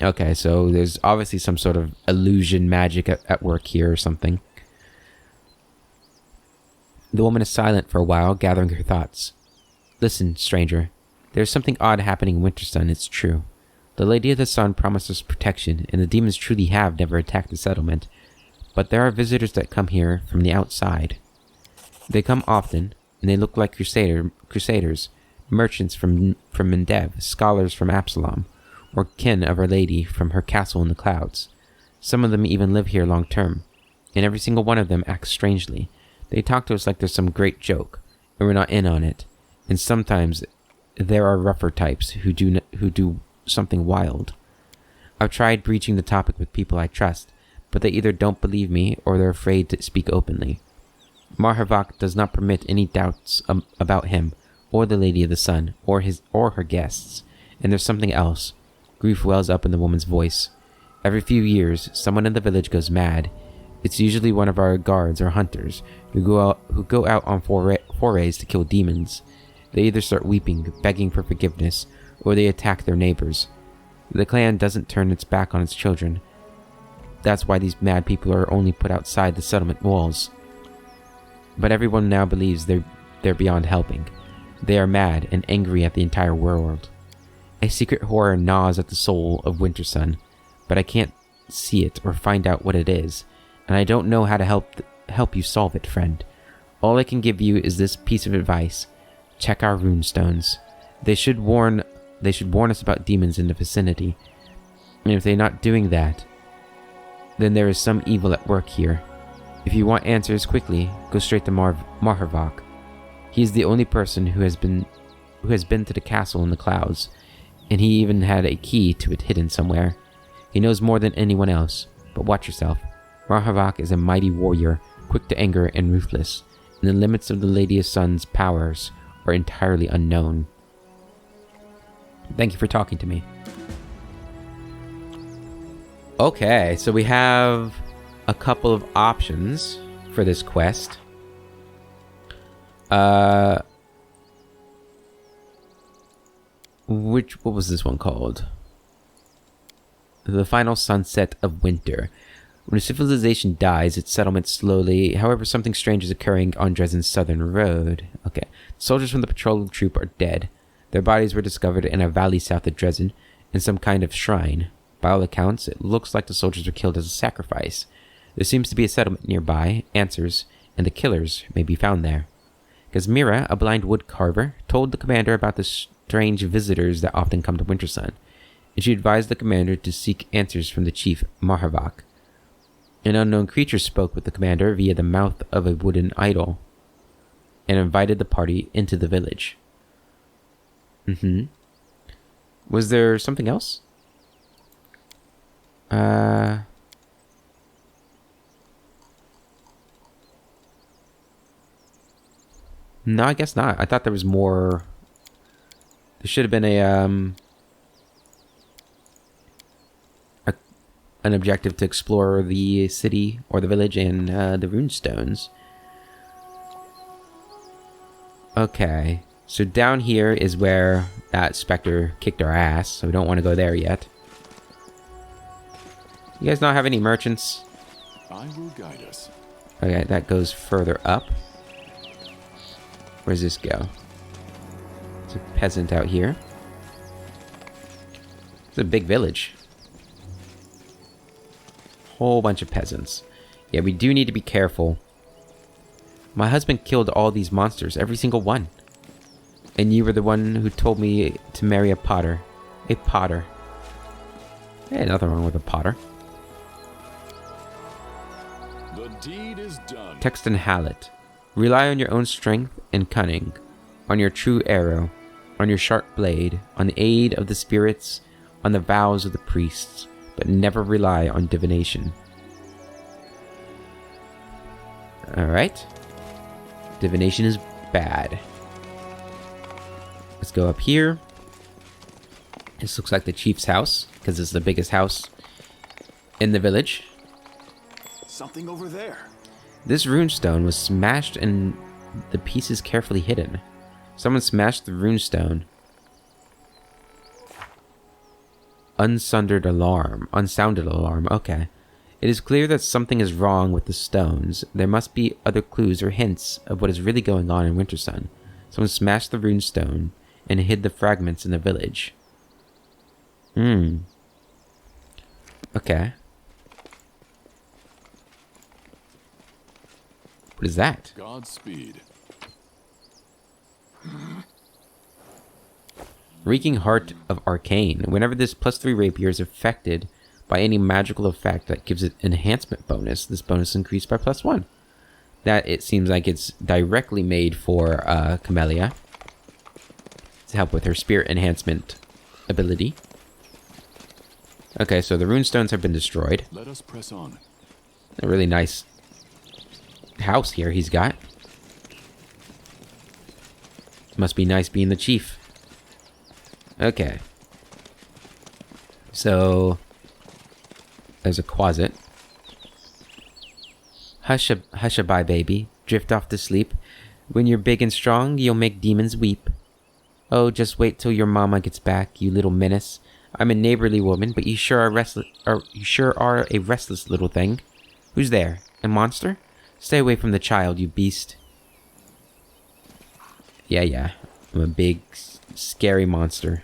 Okay, so there's obviously some sort of illusion magic at work here or something. The woman is silent for a while, gathering her thoughts. Listen, stranger. There's something odd happening in Wintersun, it's true. The Lady of the Sun promised us protection, and the demons truly have never attacked the settlement. But there are visitors that come here from the outside. They come often, and they look like crusaders, merchants from Mendev, scholars from Absalom, or kin of Our Lady from her castle in the clouds. Some of them even live here long term, and every single one of them acts strangely. They talk to us like there's some great joke, and we're not in on it. And sometimes there are rougher types who do something wild. I've tried breaching the topic with people I trust, but they either don't believe me or they're afraid to speak openly. Marhevak does not permit any doubts about him, or the Lady of the Sun, or her guests. And there's something else. Grief wells up in the woman's voice. Every few years, someone in the village goes mad. It's usually one of our guards or hunters who go out on forays to kill demons. They either start weeping, begging for forgiveness, or they attack their neighbors. The clan doesn't turn its back on its children. That's why these mad people are only put outside the settlement walls. But everyone now believes they're beyond helping. They are mad and angry at the entire world. A secret horror gnaws at the soul of Wintersun, but I can't see it or find out what it is, and I don't know how to help you solve it, friend. All I can give you is this piece of advice. Check our runestones. They should warn us about demons in the vicinity. And if they're not doing that, then there is some evil at work here. If you want answers quickly, go straight to Marhavok. He is the only person who has been to the castle in the clouds, and he even had a key to it hidden somewhere. He knows more than anyone else, but watch yourself. Marhavok is a mighty warrior, quick to anger and ruthless, and the limits of the Lady of Sun's powers are entirely unknown. Thank you for talking to me. Okay, so we have a couple of options for this quest. What was this one called? The Final Sunset of Winter. When a civilization dies, its settlement slowly... However, something strange is occurring on Dresden's southern road. Okay. Soldiers from the patrol troop are dead. Their bodies were discovered in a valley south of Dresden, in some kind of shrine. By all accounts, it looks like the soldiers were killed as a sacrifice. There seems to be a settlement nearby, answers, and the killers may be found there. Gazmira, a blind wood carver, told the commander about the strange visitors that often come to Wintersun, and she advised the commander to seek answers from the chief Marhavok. An unknown creature spoke with the commander via the mouth of a wooden idol, and invited the party into the village. Was there something else? No, I guess not. I thought there was more. There should have been an objective to explore the city or the village and the Runestones. Okay, so down here is where that specter kicked our ass, so we don't want to go there yet. You guys not have any merchants? I will guide us. Okay, that goes further up. Where does this go? There's a peasant out here. It's a big village. Whole bunch of peasants. Yeah, we do need to be careful. My husband killed all these monsters, every single one. And you were the one who told me to marry a potter. A potter. Hey, nothing wrong with a potter. The deed is done. Texton Hallett. Rely on your own strength and cunning, on your true arrow, on your sharp blade, on the aid of the spirits, on the vows of the priests, but never rely on divination. Alright. Divination is bad. Let's go up here. This looks like the chief's house, because it's the biggest house in the village. Something over there. This runestone was smashed and the pieces carefully hidden. Someone smashed the runestone. Unsounded alarm. Okay. It is clear that something is wrong with the stones. There must be other clues or hints of what is really going on in Wintersun. Someone smashed the runestone and hid the fragments in the village. Okay. What is that? Godspeed. Reeking Heart of Arcane. Whenever this +3 rapier is affected by any magical effect that gives it enhancement bonus, this bonus increased by +1. That, it seems like it's directly made for Camellia to help with her spirit enhancement ability. Okay, so the runestones have been destroyed. Let us press on. A really nice house here he's got. Must be nice being the chief. Okay. So there's a closet. Hush-a-bye, baby. Drift off to sleep. When you're big and strong, you'll make demons weep. Oh, just wait till your mama gets back, you little menace. I'm a neighborly woman, but you sure are a restless little thing. Who's there? A monster? Stay away from the child, you beast. Yeah. I'm a big, scary monster.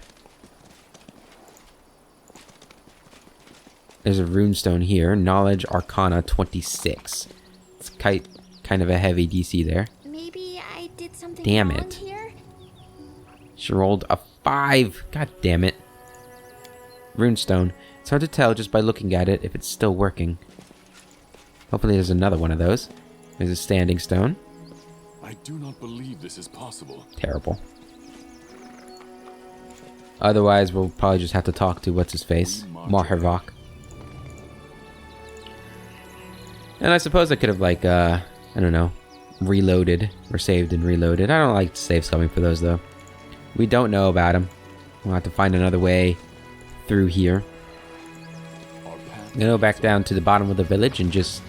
There's a runestone here. Knowledge Arcana 26. It's kind of a heavy DC there. Maybe I did something Damn wrong it. here? She rolled a 5. God damn it. Runestone. It's hard to tell just by looking at it if it's still working. Hopefully there's another one of those. There's a standing stone. I do not believe this is possible. Terrible. Otherwise, we'll probably just have to talk to what's-his-face, Marhavok. And I suppose I could have, like, I don't know, reloaded, or saved and reloaded. I don't like saves coming for those, though. We don't know about them. We'll have to find another way through here. Go back down to the bottom of the village and just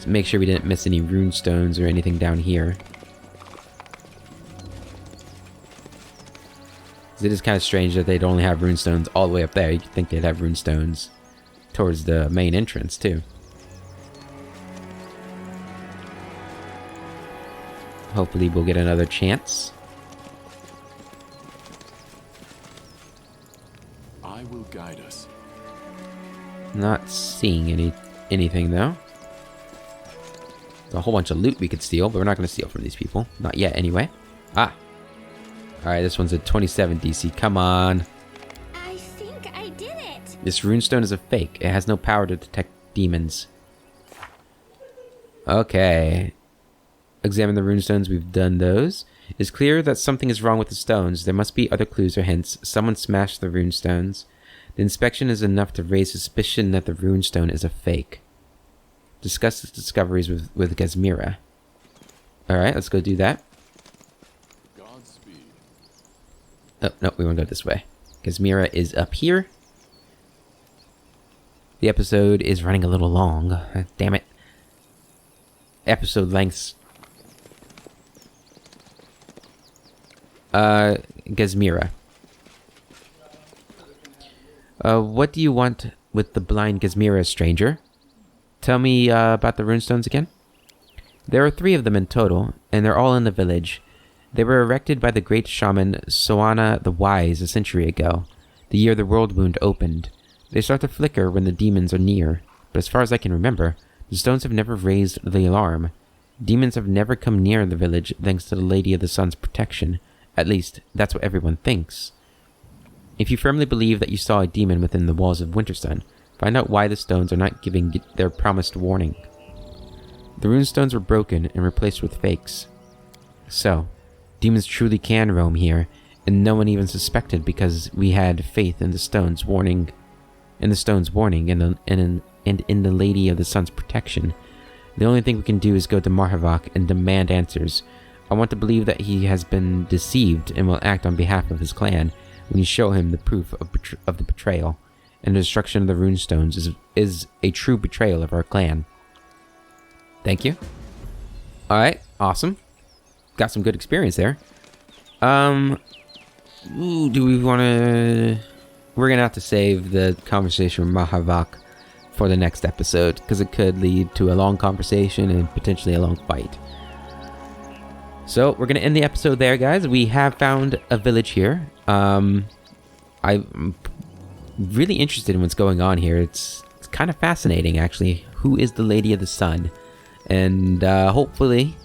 make sure we didn't miss any runestones or anything down here. It is kind of strange that they'd only have runestones all the way up there. You'd think they'd have runestones towards the main entrance, too. Hopefully we'll get another chance. I will guide us. Not seeing anything, though. There's a whole bunch of loot we could steal, but we're not going to steal from these people. Not yet, anyway. Ah! Alright, this one's a 27 DC. Come on. I think I did it. This runestone is a fake. It has no power to detect demons. Okay. Examine the runestones. We've done those. It's clear that something is wrong with the stones. There must be other clues or hints. Someone smashed the runestones. The inspection is enough to raise suspicion that the runestone is a fake. Discuss the discoveries with Gazmira. Alright, let's go do that. Godspeed. Oh, no, we want to go this way. Gazmira is up here. The episode is running a little long. Damn it. Episode lengths. Gazmira. What do you want with the blind Gazmira, stranger? Tell me about the runestones again. There are 3 of them in total, and they're all in the village. They were erected by the great shaman Soana the Wise a century ago, the year the world wound opened. They start to flicker when the demons are near, but as far as I can remember, the stones have never raised the alarm. Demons have never come near the village thanks to the Lady of the Sun's protection. At least, that's what everyone thinks. If you firmly believe that you saw a demon within the walls of Wintersun, find out why the stones are not giving their promised warning. The runestones were broken and replaced with fakes. So, demons truly can roam here, and no one even suspected because we had faith in the stones' warning, and in the Lady of the Sun's protection. The only thing we can do is go to Marhavok and demand answers. I want to believe that he has been deceived and will act on behalf of his clan when you show him the proof of the betrayal, and the destruction of the runestones is a true betrayal of our clan. Thank you. Alright, awesome. Got some good experience there. Do we want to... We're going to have to save the conversation with Marhavok for the next episode, because it could lead to a long conversation and potentially a long fight. So, we're going to end the episode there, guys. We have found a village here. I'm really interested in what's going on here. It's kind of fascinating, actually. Who is the Lady of the Sun? And hopefully,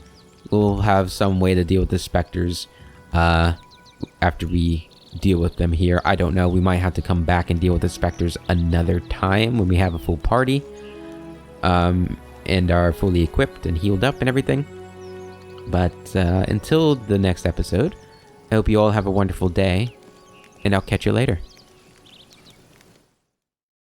we'll have some way to deal with the specters after we deal with them here. I don't know. We might have to come back and deal with the specters another time when we have a full party. And are fully equipped and healed up and everything. But until the next episode, I hope you all have a wonderful day, and I'll catch you later.